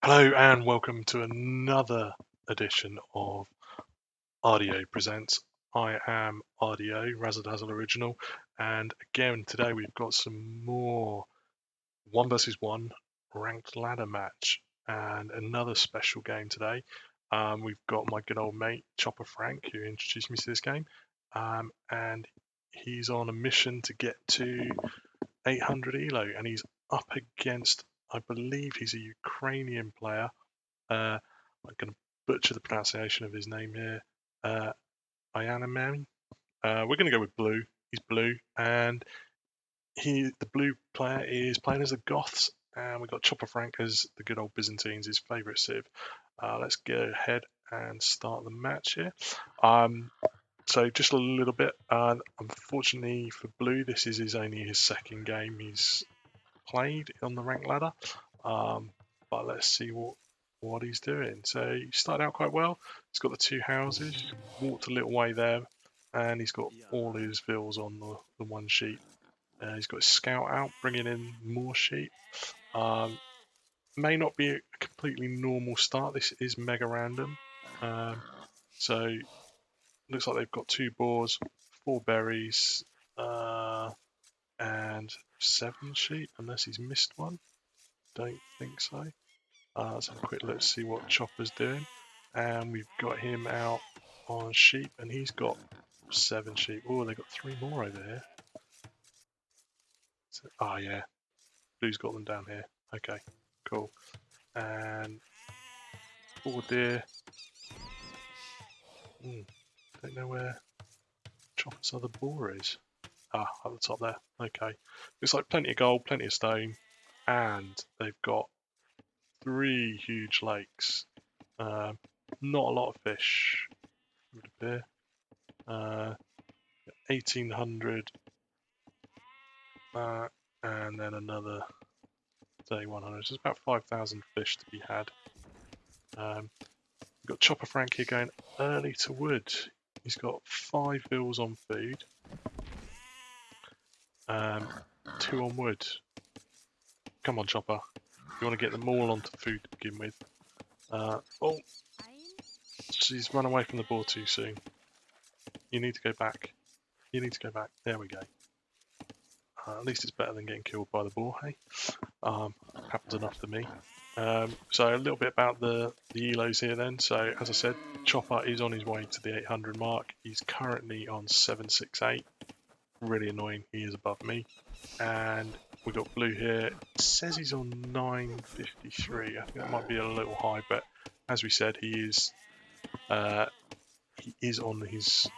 Hello and welcome to another edition of RDO Presents. I am RDO, Razzle Original, and again today we've got some more 1 vs 1 ranked ladder match and another special game today. We've got my good old mate Choppa Frank who introduced me to this game, and he's on a mission to get to 800 elo, and he's up against, I believe he's a Ukrainian player. I'm going to butcher the pronunciation of his name here. Ayanami. We're going to go with blue. He's blue, and the blue player is playing as the Goths, and we've got Chopper Frank as the good old Byzantines, his favourite civ. Let's go ahead and start the match here. So just a little bit. Unfortunately for blue, this is only his second game he's played on the rank ladder. But let's see what he's doing. So he started out quite well. He's got the two houses, walked a little way there, and he's got all his vills on the one sheet. He's got his scout out, bringing in more sheep. May not be a completely normal start. This is mega random. So looks like they've got 2 boars, 4 berries, and 7 sheep, unless he's missed one. Don't think so. Let's have a quick look to see what Chopper's doing. And we've got him out on sheep, and he's got 7 sheep. Oh, they've got 3 more over here. So, yeah, blue's got them down here. Okay, cool. And 4 deer. Don't know where Chopper's other boar is. At the top there. Okay. Looks like plenty of gold, plenty of stone, and they've got 3 huge lakes. Not a lot of fish, it would appear. 1800, and then another 3100. So it's about 5,000 fish to be had. We've got Chopper Frank here going early to wood. He's got 5 bills on food, 2 on wood. Come on, Chopper. You want to get them all onto food to begin with. Oh, she's run away from the boar too soon. You need to go back. You need to go back. There we go. At least it's better than getting killed by the boar, hey? Happens enough to me. So a little bit about the elos here then. So as I said, Chopper is on his way to the 800 mark. He's currently on 768. Really annoying, he is above me. And we've got blue here. It says he's on 953. I think that might be a little high, but as we said, he is on his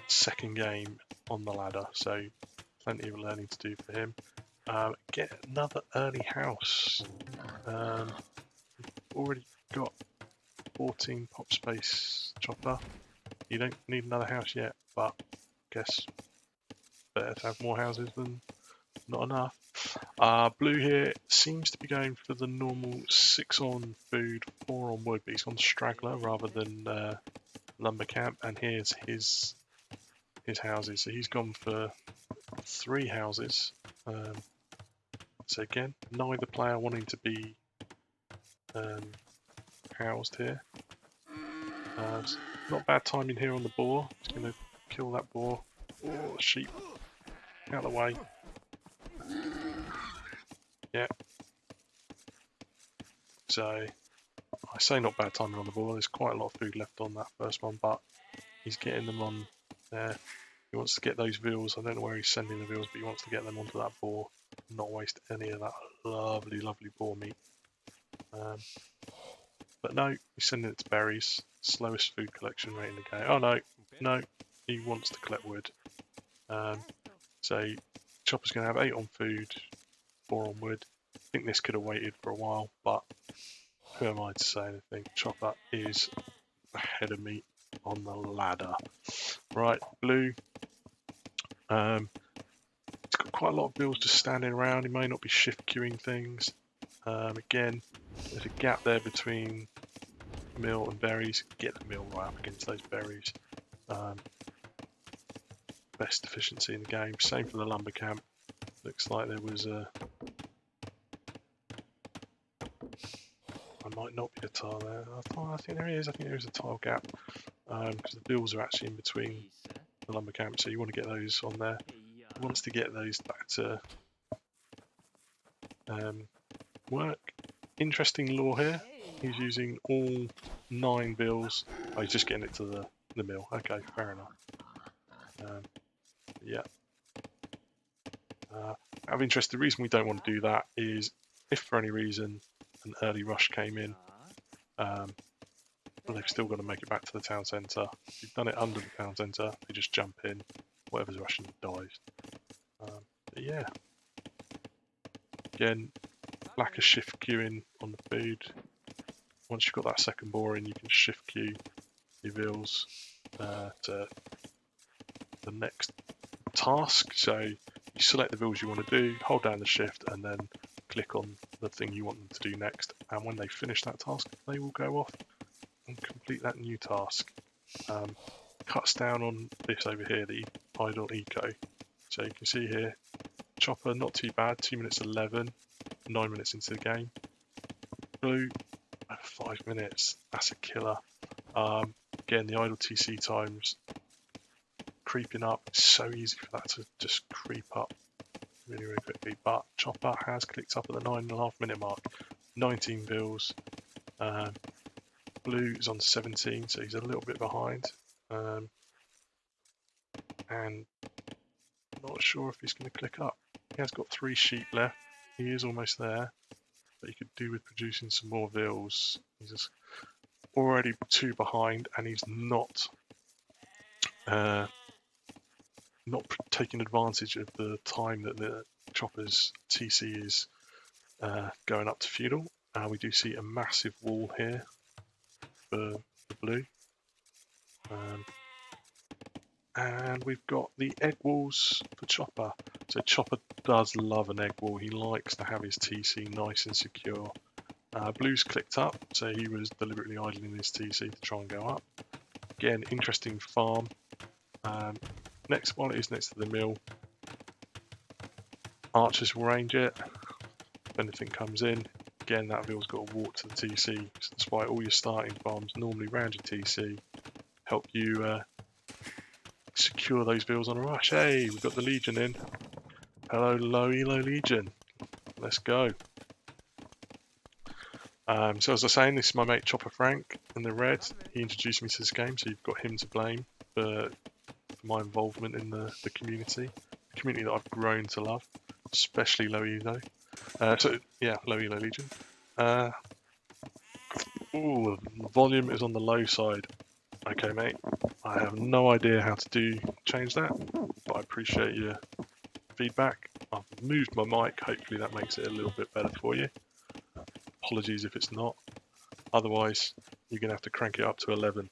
second game on the ladder, so plenty of learning to do for him. Get another early house. Already got 14 pop space, Chopper. You don't need another house yet, but I guess better to have more houses than not enough. Blue here seems to be going for the normal 6 on food, 4 on wood, but he's gone straggler rather than lumber camp, and here's his houses. So he's gone for 3 houses. So again, neither player wanting to be housed here. Not bad timing here on the boar. He's going to kill that boar. Oh, sheep. Out of the way. Yeah. So, I say not bad timing on the boar. There's quite a lot of food left on that first one, but he's getting them on there. He wants to get those veals. I don't know where he's sending the veals, but he wants to get them onto that boar. Not waste any of that lovely, lovely boar meat. But no, he's sending it to berries. Slowest food collection rate in the game. Oh no, he wants to collect wood. So Chopper's going to have 8 on food, 4 on wood. I think this could have waited for a while, but who am I to say anything? Chopper is ahead of me on the ladder. Right, blue. He's got quite a lot of bills just standing around. He may not be shift queuing things. Again, there's a gap there between mill and berries. Get the mill right up against those berries. Best efficiency in the game. Same for the lumber camp. Looks like there was a... I There might not be a tile there. I think there is. I think there is a tile gap because the bills are actually in between the lumber camp, so you want to get those on there. He wants to get those back to work. Interesting law here. He's using all 9 bills. Oh, he's just getting it to the mill. Okay, fair enough. Yeah. Out of interest, the reason we don't want to do that is if for any reason an early rush came in, but they've still got to make it back to the town centre. If you've done it under the town centre, they just jump in, whatever's rushing dies. But yeah. Again, lack of shift queuing on the food. Once you've got that second bore in, you can shift queue your bills to the next task. So you select the bills you want to do, hold down the shift, and then click on the thing you want them to do next. And when they finish that task, they will go off and complete that new task. Cuts down on this over here, the idle eco. So you can see here, Choppa not too bad, 2 minutes 11, 9 minutes into the game. Blue, 5 minutes, that's a killer. Again, the idle TC times creeping up. It's so easy for that to just creep up really, really quickly. But Choppa has clicked up at the 9.5 minute mark. 19 bills. Blue is on 17, so he's a little bit behind. And not sure if he's going to click up. He has got 3 sheep left. He is almost there. But he could do with producing some more bills. He's just already 2 behind, and he's not taking advantage of the time that the Choppa's TC is going up to feudal. We do see a massive wall here for the blue. And we've got the egg walls for Choppa. So Choppa does love an egg wall. He likes to have his TC nice and secure. Blue's clicked up, so he was deliberately idling his TC to try and go up. Again, interesting farm. Next one is next to the mill. Archers will range it. If anything comes in, again that mill's got to walk to the TC. So that's why all your starting farms normally round your TC help you secure those bills on a rush. Hey, we've got the Legion in. Hello, low elo Legion. Let's go. So as I was saying, this is my mate Choppa Frank in the red. He introduced me to this game, so you've got him to blame for my involvement in the community. The community that I've grown to love, especially low elo. So yeah, low elo Legion. Ooh, the volume is on the low side. Okay, mate. I have no idea how to change that, but I appreciate your feedback. I've moved my mic. Hopefully that makes it a little bit better for you. Apologies if it's not. Otherwise, you're going to have to crank it up to 11.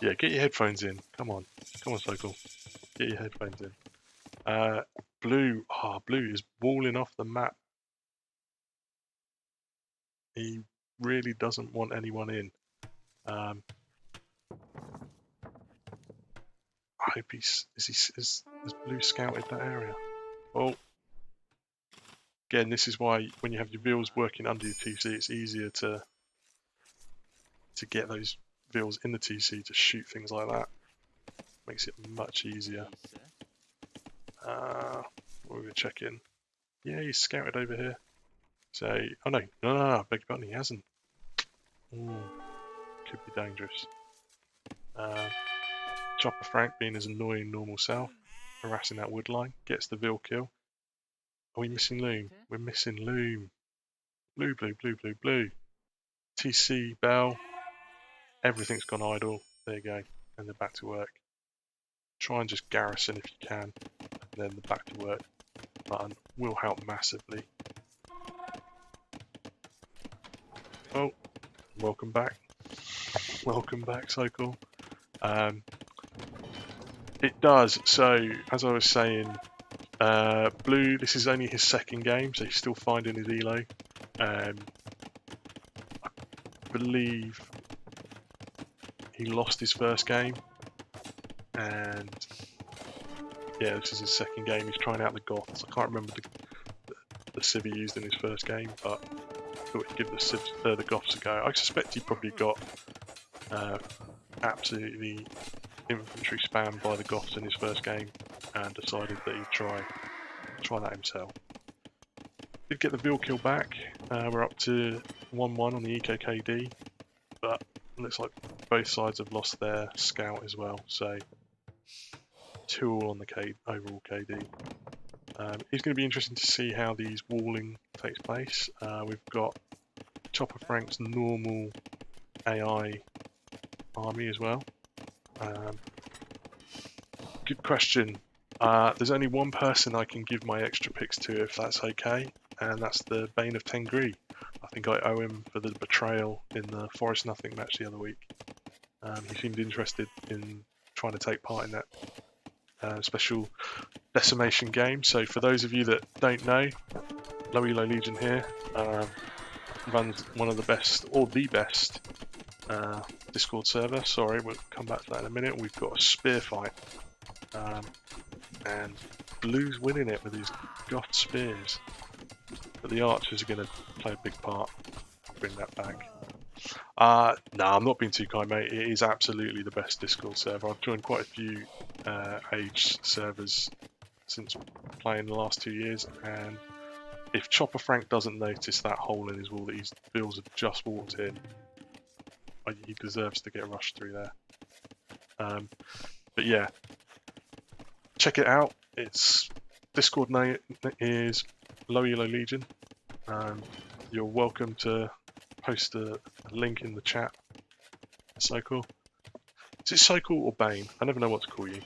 Yeah, get your headphones in. Come on, Focal. Get your headphones in. Blue. Blue is walling off the map. He really doesn't want anyone in. I hope has Blue scouted that area? Oh, again, this is why when you have your bills working under your TC, it's easier to get those bills in the TC to shoot things like that. Makes it much easier. We're gonna check in. Yeah, he's scouted over here. So, oh no, beg your pardon, he hasn't. Ooh, could be dangerous. Choppa Frank being his annoying normal self, harassing that wood line, gets the Vil kill. Are we missing Loom? We're missing Loom. Blue, blue, blue, blue, blue. TC, Bell, everything's gone idle. There you go, and they're back to work. Try and just garrison if you can, and then the back to work button will help massively. Oh, welcome back. Welcome back, Sokol. It does. So, as I was saying, Blue, this is only his second game, so he's still finding his elo. I believe he lost his first game, and Yeah, this is his second game. He's trying out the Goths. I can't remember the civ he used in his first game, but I thought he'd give the Goths a go. I suspect he probably got absolutely infantry spammed by the Goths in his first game and decided that he'd try that himself. Did get the Veal kill back. We're up to 1-1 on the Eco KD, but looks like both sides have lost their scout as well, so 2-all on the overall KD. It's going to be interesting to see how these walling takes place. We've got Choppa Frank's normal AI army as well. Good question. There's only one person I can give my extra picks to if that's okay, and that's the Bane of Tengri. I think I owe him for the betrayal in the Forest Nothing match the other week. He seemed interested in trying to take part in that special decimation game. So for those of you that don't know, Low Elo Legion here runs one of the best, or the best, Discord server. Sorry, we'll come back to that in a minute. We've got a spear fight, and Blue's winning it with his Goth spears, but the archers are going to play a big part. Bring that back. No, I'm not being too kind, mate. It is absolutely the best Discord server. I've joined quite a few Age servers since playing the last 2 years, and if Choppa Frank doesn't notice that hole in his wall that his bills have just walked in, he deserves to get rushed through there. But yeah, check it out. Its Discord name is Low Elo Legion. You're welcome to post a link in the chat. Cycle. Is it Cycle or Bane? I never know what to call you.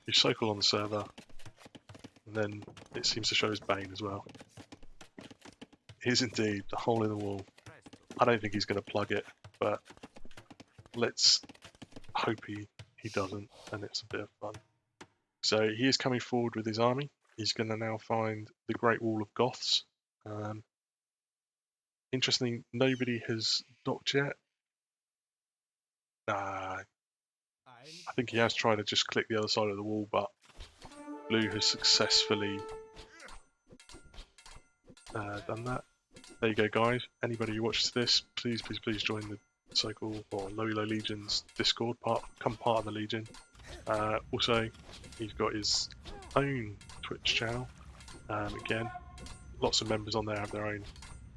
You Cycle on the server, and then it seems to show as Bane as well. It is indeed the hole in the wall. I don't think he's going to plug it, but let's hope he doesn't, and it's a bit of fun. So he is coming forward with his army. He's going to now find the Great Wall of Goths. Interestingly, nobody has docked yet. I think he has tried to just click the other side of the wall, but Blue has successfully done that. There you go, guys. Anybody who watches this, please join the Cycle or Low Elo Legion's Discord. Become part of the Legion. Also, he's got his own Twitch channel. Again, lots of members on there have their own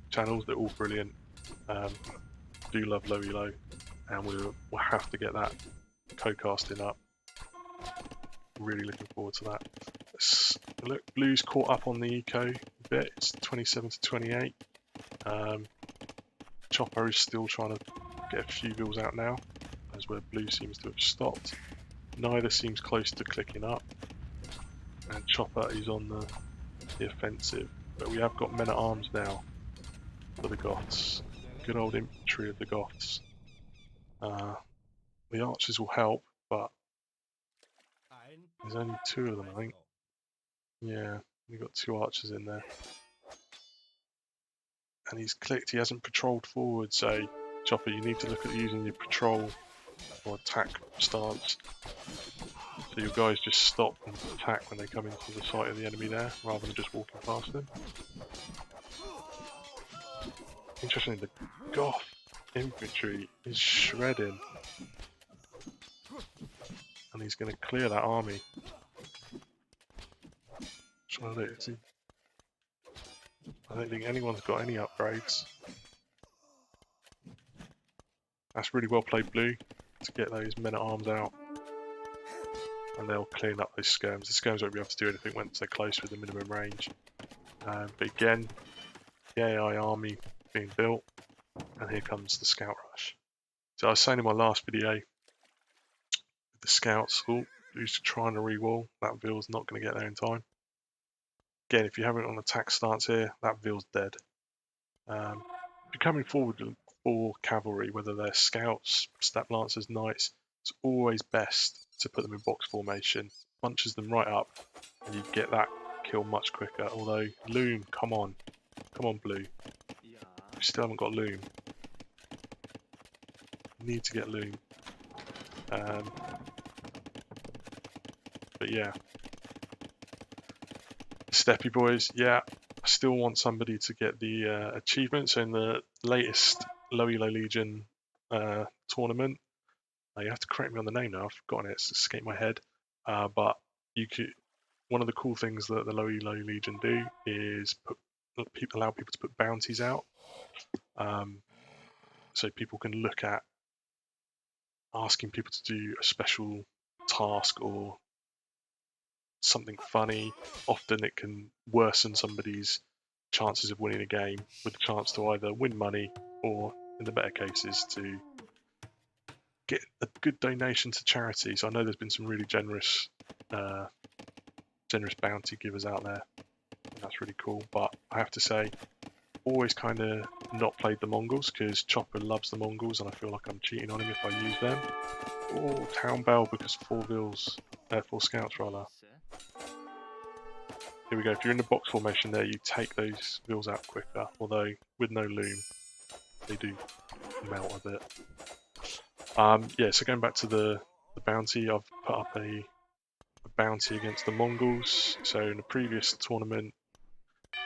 channels. They're all brilliant. Do love Low Elo, and we'll have to get that co-casting up. Really looking forward to that. Look, Blue's caught up on the eco a bit. It's 27 to 28. Choppa is still trying to get a few bills out now, as where Blue seems to have stopped. Neither seems close to clicking up, and Choppa is on the offensive. But we have got men at arms now for the Goths. Good old infantry of the Goths. The archers will help, but there's only 2 of them, I think. Yeah, we've got 2 archers in there. And he's clicked, he hasn't patrolled forward, so Choppa, you need to look at using your patrol or attack stance. So your guys just stop and attack when they come into the sight of the enemy there, rather than just walking past them. Interestingly, the Goth infantry is shredding. And he's going to clear that army. Trying to look, I don't think anyone's got any upgrades. That's really well played, Blue, to get those men at arms out. And they'll clean up those skirms. The skirms won't be able to do anything once they're close with the minimum range. But again, the AI army being built, and here comes the scout rush. So I was saying in my last video, with the scouts, Blue's trying to re-wall. That Veal's not going to get there in time. Again, if you haven't on attack stance here, that Veal's dead. If you're coming forward for cavalry, whether they're scouts, step lancers, knights, it's always best to put them in box formation. Bunches them right up, and you get that kill much quicker. Although, Loom, come on. Come on, Blue. We still haven't got Loom. Need to get Loom. But yeah, Steppy boys, yeah. I still want somebody to get the achievements in the latest Low Elo Legion tournament. You have to correct me on the name now. I've forgotten it. It's escaped my head. But you could. One of the cool things that the Low Elo Legion do is allow people to put bounties out, so people can look at asking people to do a special task or something funny. Often it can worsen somebody's chances of winning a game with the chance to either win money or, in the better cases, to get a good donation to charity. So I know there's been some really generous bounty givers out there, and that's really cool. But I have to say, always kind of not played the Mongols because Choppa loves the Mongols, and I feel like I'm cheating on him if I use them. Oh, Town Bell because 4 scouts rather. Here we go. If you're in the box formation there, you take those vills out quicker. Although with no loom, they do melt a bit. Yeah. So going back to the bounty, I've put up a bounty against the Mongols. So in the previous tournament,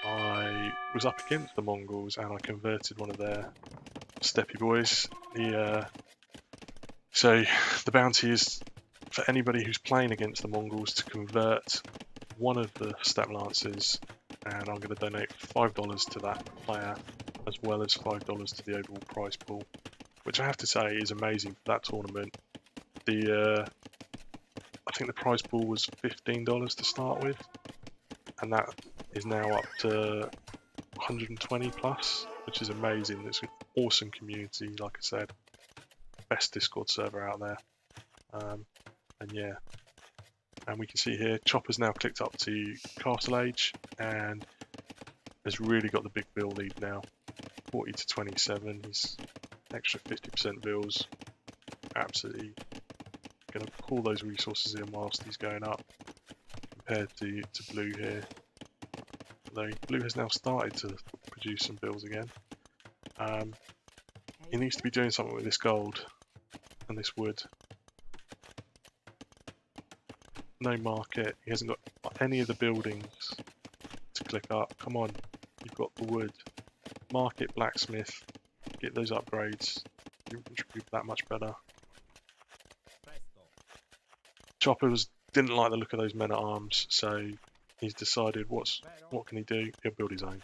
I was up against the Mongols and I converted one of their steppy boys. So the bounty is for anybody who's playing against the Mongols to convert one of the steppe lancers, and I'm going to donate $5 to that player as well as $5 to the overall prize pool, which I have to say is amazing for that tournament. I think the prize pool was $15 to start with, and that is now up to 120 plus, which is amazing. It's an awesome community, like I said, best Discord server out there. And yeah, and we can see here Choppa's now clicked up to Castle Age and has really got the big bill lead now, 40 to 27. He's extra 50% bills. Absolutely going to pull those resources in whilst he's going up, compared to Blue here. Although Blue has now started to produce some bills again. He needs to be doing something with this gold and this wood. No market. He hasn't got any of the buildings to click up. Come on, you've got the wood. Market, blacksmith. Get those upgrades. You contribute that much better. Choppa didn't like the look of those men at arms, so he's decided what can he do? He'll build his own.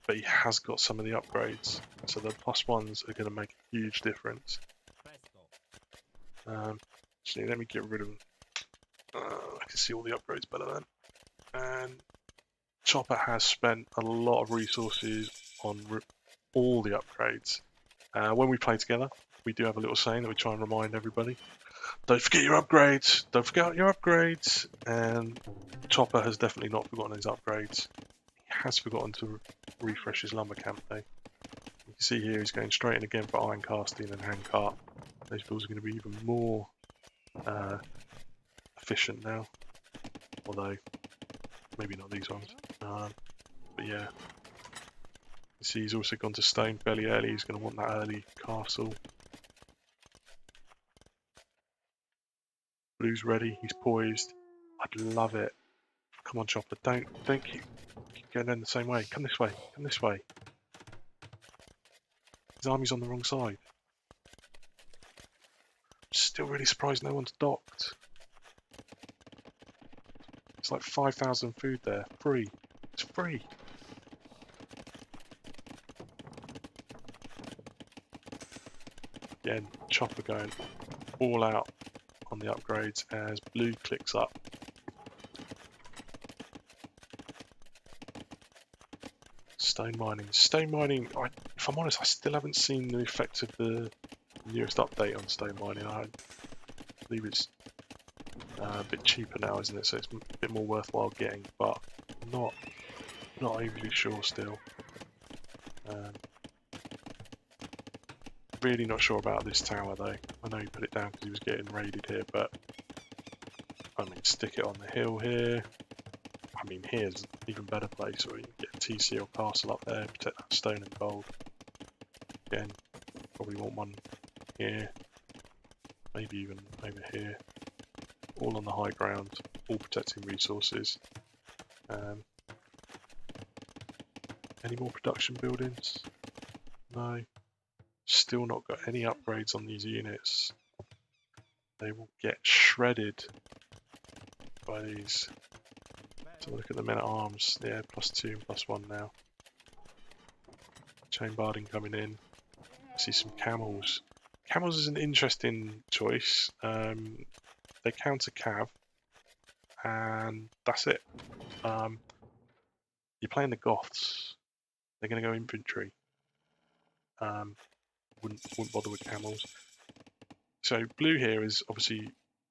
But he has got some of the upgrades, so the +1s are going to make a huge difference. Actually, let me get rid of them. I can see all the upgrades better then. And Choppa has spent a lot of resources on all the upgrades. When we play together, we do have a little saying that we try and remind everybody. Don't forget your upgrades! Don't forget your upgrades! And Choppa has definitely not forgotten his upgrades. He has forgotten to refresh his lumber camp though. You can see here he's going straight in again for iron casting and hand cart. Those bills are going to be even more efficient now. Although, maybe not these ones. But yeah. You see he's also gone to stone fairly early. He's going to want that early castle. Blue's ready. He's poised. I'd love it. Come on, Choppa. Don't keep going in the same way. Come this way. Come this way. His army's on the wrong side. Still really surprised no one's docked. It's like 5,000 food there. Free. It's free. Again, Choppa going all out on the upgrades as Blue clicks up. Stone mining. Stone mining, if I'm honest, I still haven't seen the effect of the newest update on stone mining. I believe it's a bit cheaper now, isn't it? So it's a bit more worthwhile getting, but not overly sure still. Really not sure about this tower though. I know he put it down because he was getting raided here, but I mean, stick it on the hill here. I mean, here's an even better place where you can get a TC or castle up there, protect that stone and gold. Again, probably want one here, maybe even over here. All on the high ground, all protecting resources. Any more production buildings? No. Still not got any upgrades on these units. They will get shredded by these. So look at the men at arms. Yeah, +2 and +1 now. Chain barding coming in. I see some camels. Camels is an interesting choice. They counter cav, and that's it. You're playing the Goths. They're going to go infantry. Wouldn't bother with camels. So blue here is obviously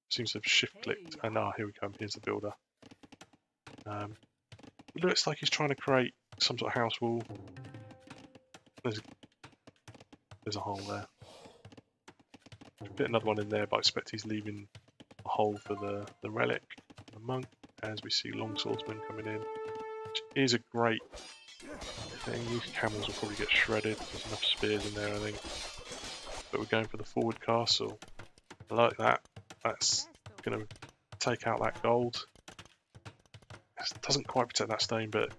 seems to have shift clicked, and here we come. Here's the builder. It looks like he's trying to create some sort of house wall. There's a hole there. Put another one in there, but I expect he's leaving a hole for the relic, the monk, as we see longswordsmen coming in. Which is a great thing. These camels will probably get shredded. There's enough spears in there, I think. But we're going for the forward castle. I like that. That's going to take out that gold. It doesn't quite protect that stone, but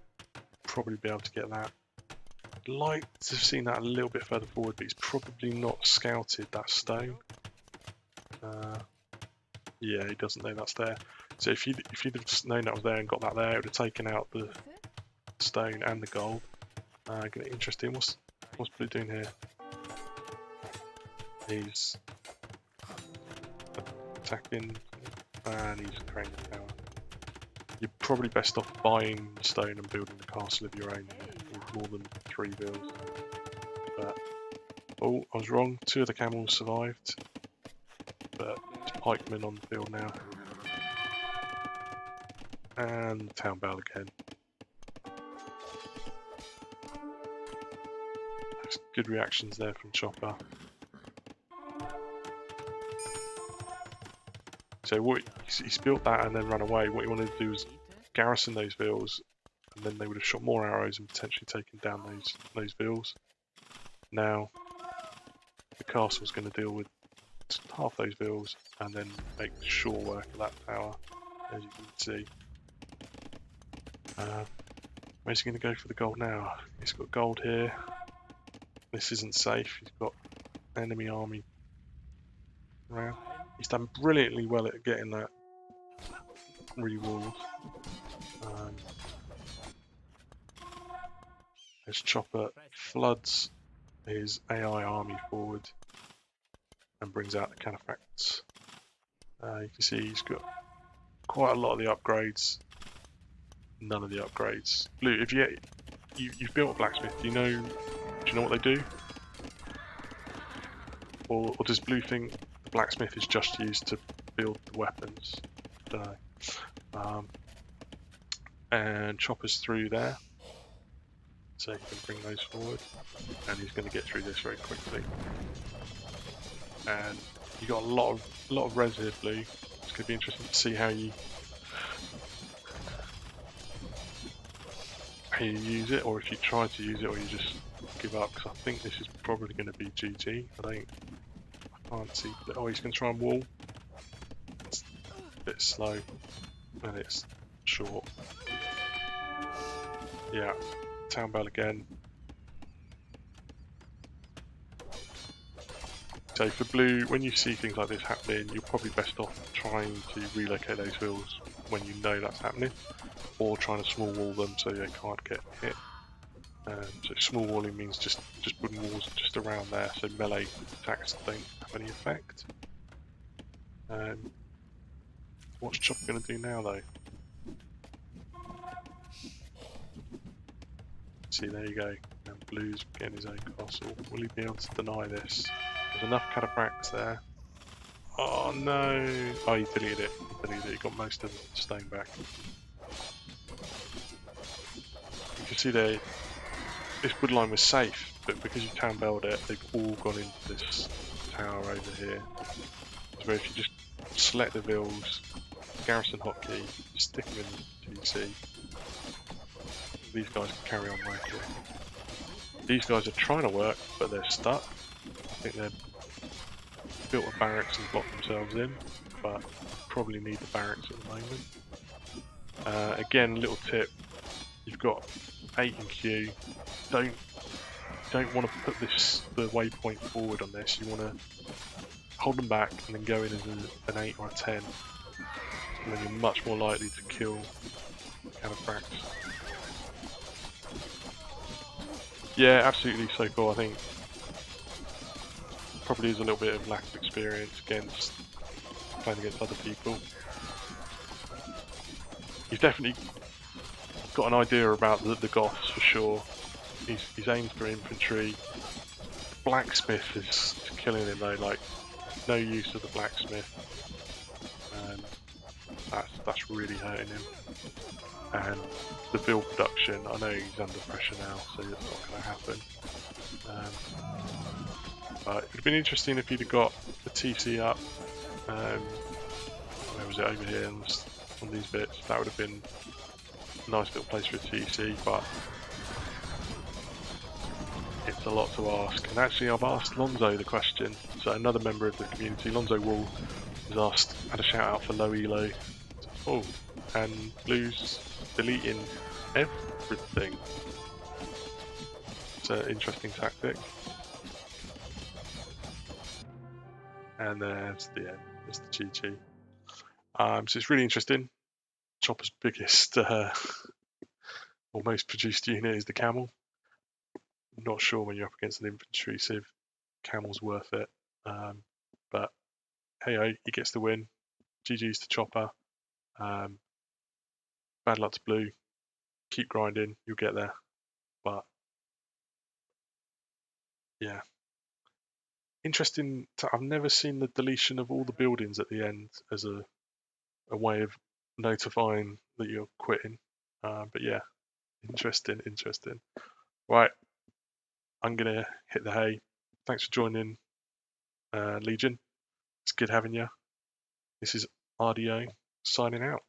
probably be able to get that. I'd like to have seen that a little bit further forward, but he's probably not scouted that stone. Yeah, he doesn't know that's there. So if you'd have known that was there and got that there, it would have taken out the stone and the gold. Getting interesting. What's blue doing here? He's attacking, and he's creating a tower. You're probably best off buying the stone and building a castle of your own with more than 3 bills. But oh, I was wrong. 2 of the camels survived, but it's pikemen on the field now, and town bell again. That's good reactions there from Choppa. So what he's built that and then run away. What he wanted to do was garrison those villas, and then they would have shot more arrows and potentially taken down those villas. Now the castle's going to deal with half those villas and then make short work of that tower, as you can see. Where's he going to go for the gold now? He's got gold here. This isn't safe. He's got enemy army around. He's done brilliantly well at getting that re-walled. As Choppa floods his AI army forward and brings out the cataphracts. You can see he's got quite a lot of the upgrades. None of the upgrades. Blue, if you've built a blacksmith, do you know what they do? Or does blue think the blacksmith is just used to build the weapons? Don't know. And Chopper's through there, so he can bring those forward, and he's going to get through this very quickly. And you got a lot of res here, blue. It's going to be interesting to see how you use it, or if you try to use it, or you just give up. Because I think this is probably going to be GG. I can't see. Oh, he's going to try and wall. It's a bit slow, and it's short. Yeah, town bell again. So for blue, when you see things like this happening, you're probably best off trying to relocate those hills when you know that's happening, or trying to small wall them so they can't get hit. So small walling means just putting walls just around there, so melee attacks don't have any effect. What's Choppa going to do now, though? See, there you go. And blue's getting his own castle. Will he be able to deny this? There's enough cataphracts there. Oh no! Oh, he deleted it. He got most of the stone back. You can see there, this wood line was safe, but because you town belled it, they've all gone into this tower over here. So if you just select the vills, garrison hotkey, stick them in TC, these guys can carry on working. These guys are trying to work, but they're stuck. I think they've built a barracks and blocked themselves in, but probably need the barracks at the moment. Again, little tip, you've got 8 in queue. Don't want to put the waypoint forward on this. You want to hold them back and then go in as an 8 or a 10. And then you're much more likely to kill Cataphrax. Yeah, absolutely so cool. I think probably is a little bit of lack of experience against playing against other people. You've definitely got an idea about the Goths for sure. He's aimed for infantry. Blacksmith is killing him though, like no use of the blacksmith. That's really hurting him. And the build production, I know he's under pressure now, so it's not going to happen. But it would have been interesting if he'd have got the TC up. Where was it, over here on these bits? That would have been a nice little place for a TC, but it's a lot to ask. And actually, I've asked Lonzo the question. So another member of the community, Lonzo Wall, was asked, had a shout out for low elo. Oh, and Blue's deleting everything. It's an interesting tactic. And there's the end. There's the GG. So it's really interesting. Choppa's biggest or most produced unit is the camel. I'm not sure when you're up against an infantry civ, camel's worth it. But hey, he gets the win. GG's to Choppa. Bad luck to Blue. Keep grinding, you'll get there. But yeah, interesting. I've never seen the deletion of all the buildings at the end as a way of notifying that you're quitting. But yeah, interesting. Right, I'm gonna hit the hay. Thanks for joining, Legion. It's good having you. This is RDO signing out.